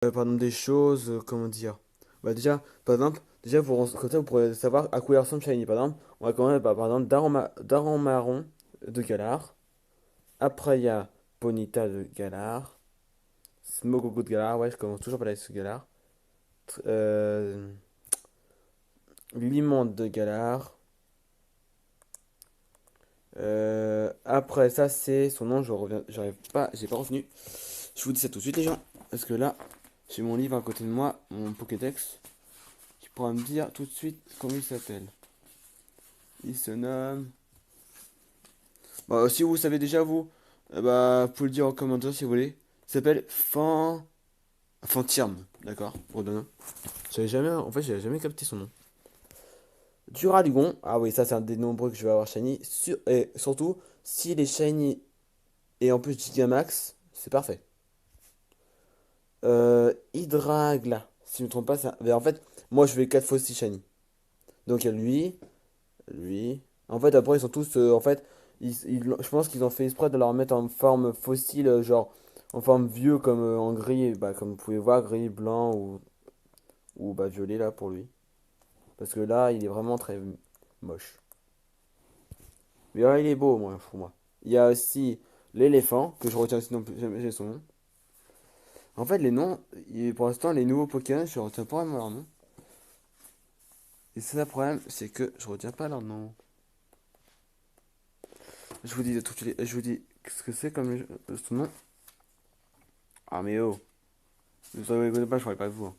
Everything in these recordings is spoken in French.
Par exemple, des choses, comment dire? Bah déjà, par exemple, déjà comme ça vous pourrez savoir à quoi il ressemble Shiny. Par exemple, on va commencer par exemple Daran Marron de Galar. Après, il y a Ponyta de Galar. Smogogo de Galar, ouais, je commence toujours par la de Galar. Euh, Limande de Galar. Après ça, c'est son nom, je reviens, j'arrive pas, j'ai pas retenu. Je vous dis ça tout de suite, les gens, parce que là, j'ai mon livre à côté de moi, mon Pokédex, qui pourra me dire tout de suite comment il s'appelle. Il se nomme. Bah, si vous savez déjà, vous, bah, vous pouvez le dire en commentaire si vous voulez. Il s'appelle Fantirm, d'accord, pour le nom. J'avais jamais, en fait, j'avais jamais capté son nom. Duralgon, ah oui, ça c'est un des nombreux que je vais avoir shiny. Et surtout, s'il est shiny et en plus Gigamax, c'est parfait. Hydragla, si je me trompe pas, mais en fait, moi je vais 4 fois aussi shiny. Donc il y a lui. En fait, après, ils sont tous, en fait, je pense qu'ils ont fait exprès de leur mettre en forme fossile, genre en forme vieux comme en gris, bah, comme vous pouvez voir, gris, blanc ou bah, violet là pour lui. Parce que là, il est vraiment très moche. Mais là, il est beau, moi, pour moi. Il y a aussi l'éléphant, que je retiens aussi non plus, jamais j'ai son nom. En fait, les noms, pour l'instant, les nouveaux Pokémon, je retiens pas vraiment leur nom. Et c'est ça le problème, c'est que je retiens pas leur nom. Je vous dis tout de suite, je vous dis ce que c'est comme son nom. Ah mais oh, ne vous rigolez pas, je parlais pas de vous, hein.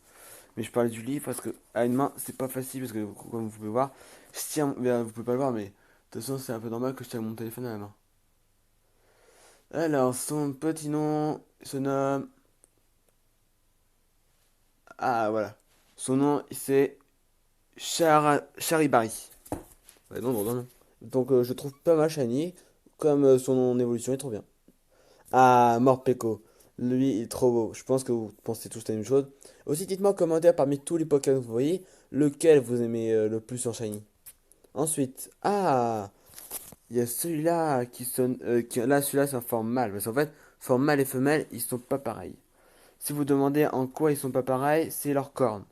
Mais je parlais du livre parce que à une main, c'est pas facile parce que comme vous pouvez voir, je tiens, vous pouvez pas le voir, mais de toute façon, c'est un peu normal que je tienne mon téléphone à la main. Alors, son petit nom se nomme. Ah voilà. Son nom c'est Charibari. Ouais, non, non, non, non. Donc je trouve pas mal shiny. Comme son évolution est trop bien. Ah, Morpeko. Lui, il est trop beau. Je pense que vous pensez tous la même chose. Aussi, dites-moi en commentaire parmi tous les Pokémon que vous voyez, lequel vous aimez le plus en shiny. Ensuite, ah, il y a celui-là qui sonne. Là, celui-là, c'est en forme mâle. Parce qu'en fait, forme mâle et femelle, ils sont pas pareils. Si vous demandez en quoi ils sont pas pareils, c'est leurs cornes.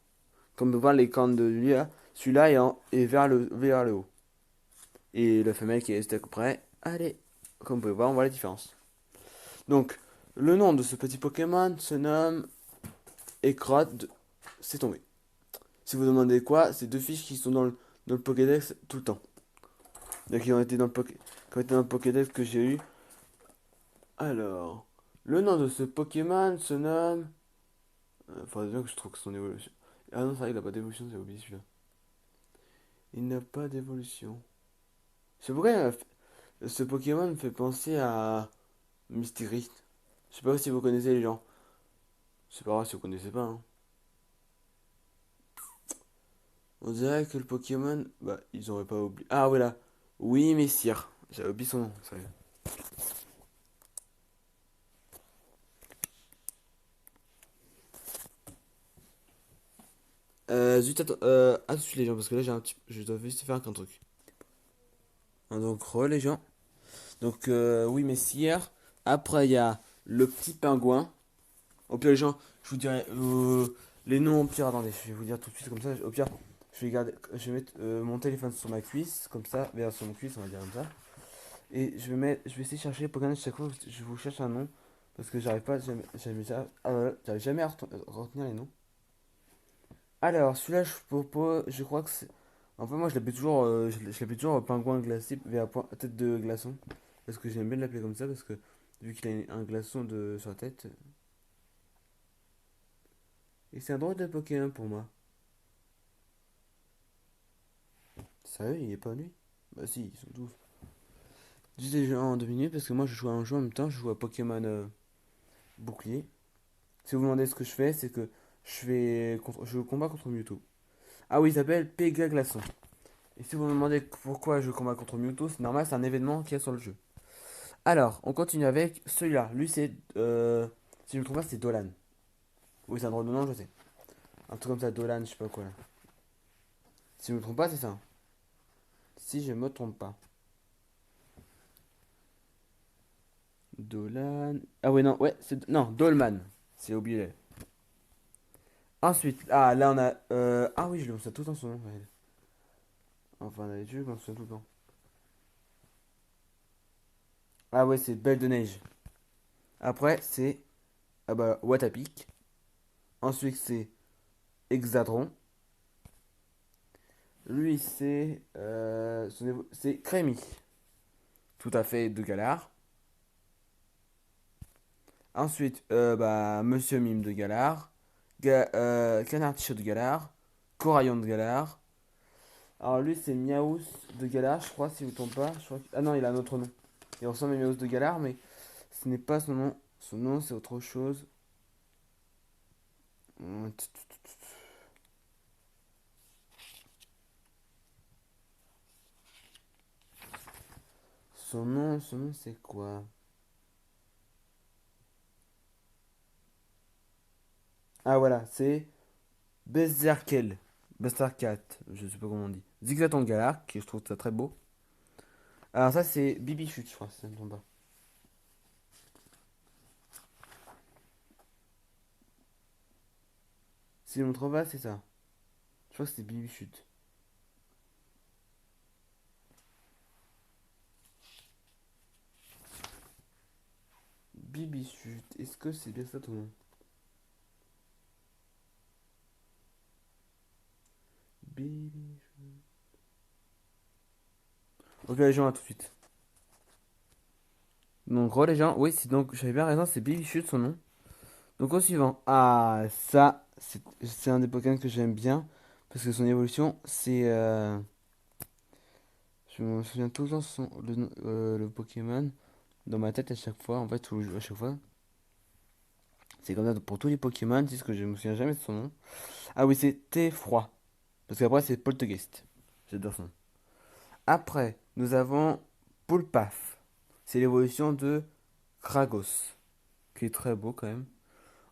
Comme vous voyez les cornes de lui, là, celui-là est vers le haut. Et la femelle qui est juste à peu près. Allez, comme vous pouvez voir, on voit la différence. Donc, le nom de ce petit Pokémon se nomme Écrode. C'est tombé. Si vous demandez quoi, c'est deux fiches qui sont dans le Pokédex tout le temps. Donc, qui ont été dans le, qui ont été dans le Pokédex que j'ai eu. Alors, le nom de ce Pokémon se nomme. Faudrait bien que je trouve son évolution. Ah non, c'est vrai, il n'a pas d'évolution, j'ai oublié celui-là. Il n'a pas d'évolution. Je sais pourquoi ce Pokémon me fait penser à Mystery. Je sais pas si vous connaissez les gens. C'est pas grave si vous connaissez pas, hein. On dirait que le Pokémon, bah, ils auraient pas oublié. Ah, voilà. Oui, Messire. J'avais oublié son nom, ça y est. Zut, attends, à tout de suite, les gens, parce que là, je dois juste faire un truc. Hein, donc, les gens. Donc, oui, Messire. Après, il y a le petit pingouin. Au pire, les gens, je vous dirai les noms. Au pire, attendez, je vais vous dire tout de suite, comme ça. Au pire, je vais mettre mon téléphone sur ma cuisse, comme ça, vers sur mon cuisse, on va dire comme ça. Et je vais essayer de chercher Pokémon chaque fois. Je vous cherche un nom. Parce que j'arrive pas, j'arrive jamais à retenir les noms. Alors, celui-là, je crois que c'est. En fait, moi, je l'appelle toujours, je l'appelle toujours pingouin glacé, tête de glaçon. Parce que j'aime bien l'appeler comme ça, parce que vu qu'il a un glaçon sur la tête. Et c'est un drôle de Pokémon pour moi. Sérieux, il est pas lui? Bah si, ils sont tous. Dis déjà en 2 minutes, parce que moi, je joue à un jeu en même temps, je joue à Pokémon bouclier. Si vous vous demandez ce que je fais, c'est que je combats contre Mewtwo. Ah oui, il s'appelle Pega Glaçon. Et si vous me demandez pourquoi je combats contre Mewtwo, c'est normal, c'est un événement qu'il y a sur le jeu. Alors, on continue avec celui-là. Lui, c'est. Si je ne me trompe pas, c'est Dolan. Oui, c'est un drôle de nom, je sais. Un truc comme ça, Dolan, je sais pas quoi là. Si je ne me trompe pas, c'est ça. Si je me trompe pas. Dolan. Ah ouais, non, ouais, c'est. Non, Dolman. C'est oublié. Ensuite, ah là on a. Ah oui, je le mentionne tout le temps son nom. Ouais. Enfin, d'habitude, je le mentionne tout le temps. Ah ouais, c'est Belle de Neige. Après, c'est. Ah bah, Watapic. Ensuite, c'est Hexadron. Lui, c'est. C'est Crémy. Tout à fait, de Galar. Ensuite, bah, Monsieur Mime de Galar. Canard Tichot de Galar. Coraillon de Galar. Alors lui, c'est Miaous de Galar, je crois, si je ne me trompe pas. Ah non, il a un autre nom. Il ressemble à Miaous de Galar, mais ce n'est pas son nom. Son nom, c'est autre chose. Son nom, c'est quoi? Ah voilà, c'est Berserkel. Berserkat, je sais pas comment on dit. Zigzaton de Galar, qui je trouve ça très beau. Alors ça, c'est Bibichute, je crois, si ça ne me trompe pas. Si je ne me trompe pas, c'est ça. Je crois que c'est Bibichute. Bibichute, est-ce que c'est bien ça ton nom? Bibichute. Ok, les gens, à tout de suite. Donc, les gens, oui, c'est donc, j'avais bien raison, c'est Bibichute son nom. Donc, au suivant. Ah, ça, c'est un des Pokémon que j'aime bien. Parce que son évolution, c'est. Je me souviens tout le temps le Pokémon dans ma tête à chaque fois. En fait, à chaque fois. C'est comme ça pour tous les Pokémon, c'est ce que je me souviens jamais de son nom. Ah oui, c'est T-Froid. Parce qu'après, c'est Poltegeist. J'adore son nom. Après, nous avons Poulpaf. C'est l'évolution de Kragos, qui est très beau quand même.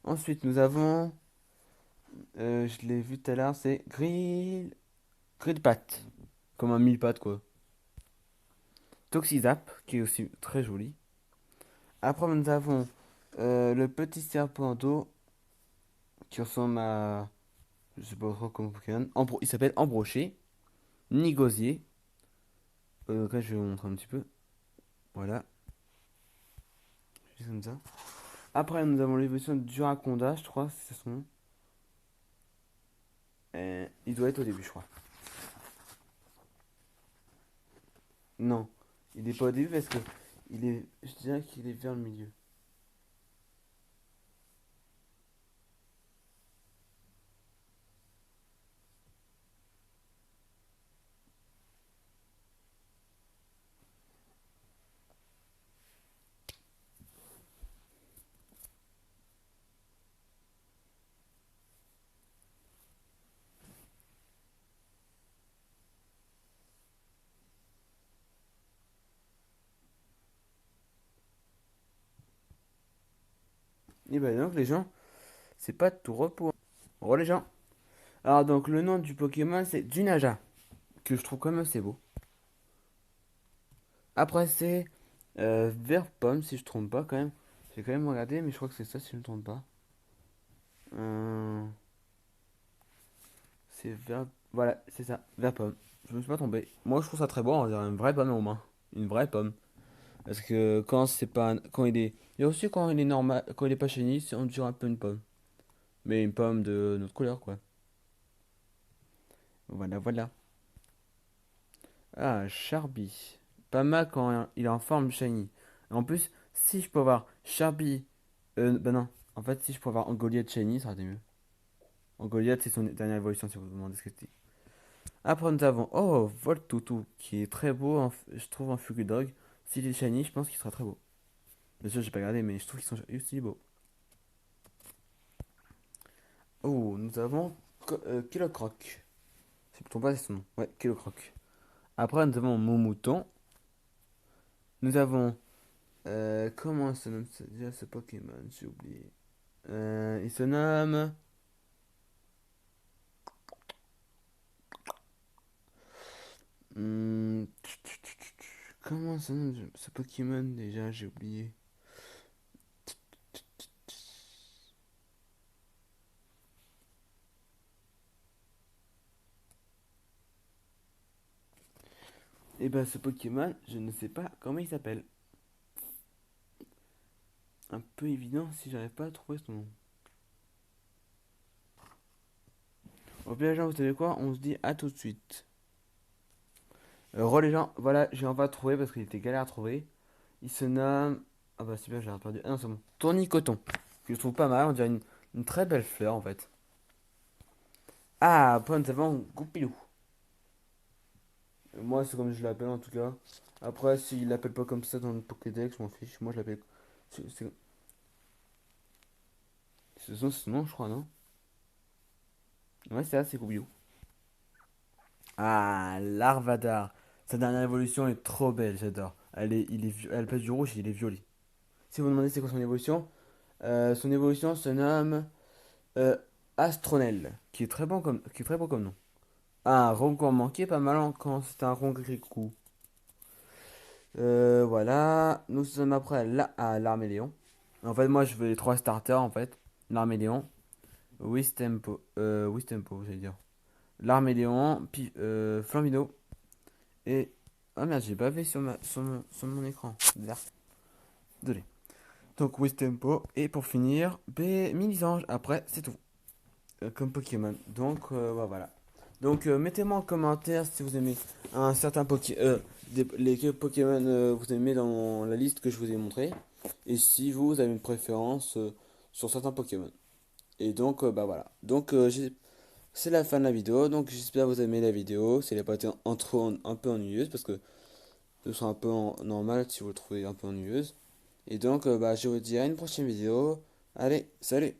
Ensuite, nous avons, je l'ai vu tout à l'heure, c'est Grillpat, comme un mille-pattes quoi. Toxizap, qui est aussi très joli. Après, nous avons le petit serpent d'eau, qui ressemble à, je sais pas trop comment Pokémon. Il s'appelle Embroché. Nigosier. Donc là, je vais vous montrer un petit peu. Voilà, juste comme ça. Après, nous avons l'évolution de Duraconda, je crois, c'est son nom. Il doit être au début, je crois. Non, il est pas au début parce que je dirais qu'il est vers le milieu. Et ben donc les gens, c'est pas de tout repos. Bon les gens. Alors donc le nom du Pokémon c'est Junaja, que je trouve quand même assez beau. Après c'est Vert Pomme si je ne trompe pas quand même. J'ai quand même regardé mais je crois que c'est ça si je ne me trompe pas. Euh, c'est Vert... Voilà, c'est ça, Vert Pomme. Je me suis pas trompé. Moi je trouve ça très beau, on dirait une vraie pomme aux mains. Une vraie pomme. Parce que quand c'est pas... Quand il est... Il y a aussi quand il est normal... Quand il est pas shiny, on dirait un peu une pomme. Mais une pomme de notre couleur quoi. Voilà, voilà. Ah, Charby. Pas mal quand il est en forme shiny. En plus, si je peux avoir Charby. Bah non. En fait, si je peux avoir Goliath shiny, ça aurait été mieux. Goliath, c'est son dernière évolution, si vous vous demandez ce que c'est. Après, nous avons. Oh, Voltutu, qui est très beau, je trouve, en Dog. S'il est shiny, je pense qu'il sera très beau. Bien sûr, j'ai pas regardé, mais je trouve qu'ils sont aussi beaux. Oh, nous avons Kilocroc. Si je ne me trompe pas, c'est son nom. Ouais, Kilocroc. Après, nous avons mon mouton. Nous avons. Comment se nomme déjà ce Pokémon? J'ai oublié. Il se nomme. Comment se nomme ce Pokémon déjà? J'ai oublié. Et ben ce Pokémon, je ne sais pas comment il s'appelle. Un peu évident si j'arrive pas à trouver son nom. Au pire les gens, vous savez quoi? On se dit à tout de suite. Les gens, voilà, j'ai enfin trouvé parce qu'il était galère à trouver. Il se nomme. Ah bah c'est bien, j'ai perdu. Ah non, c'est bon. Tournicoton. Que je trouve pas mal, on dirait une très belle fleur en fait. Ah, point avant Goupilou. Moi, c'est comme je l'appelle en tout cas. Après, s'il l'appelle pas comme ça dans le Pokédex, je m'en fiche. Moi, je l'appelle. C'est son nom, je crois, non? Ouais, c'est ça, c'est Goupilou. Ah, Larvadar. Sa dernière évolution est trop belle, j'adore. Elle passe du rouge et il est violet. Si vous me demandez c'est quoi son évolution se nomme euh, Astronel, qui est très bon comme nom. Ah, un Roncourt manqué, pas mal quand c'est un Rongricou. Voilà, nous sommes après à l'Arméléon. En fait, moi je veux les trois starters en fait. L'Arméléon, Wistempo, j'allais dire. L'Arméléon, puis Flamino et. Ah merde, j'ai bavé sur mon écran. Merde. Désolé. Donc Wistempo, et pour finir, Minisange. Après, c'est tout. Comme Pokémon. Donc voilà. Donc mettez-moi en commentaire si vous aimez un certain les Pokémon vous aimez dans la liste que je vous ai montré. Et si vous avez une préférence sur certains Pokémon. Et donc bah voilà. Donc c'est la fin de la vidéo. Donc j'espère que vous avez aimé la vidéo. Si elle n'a pas été un peu ennuyeuse parce que ce sera un peu normal si vous le trouvez un peu ennuyeuse. Et donc bah je vous dis à une prochaine vidéo. Allez, salut!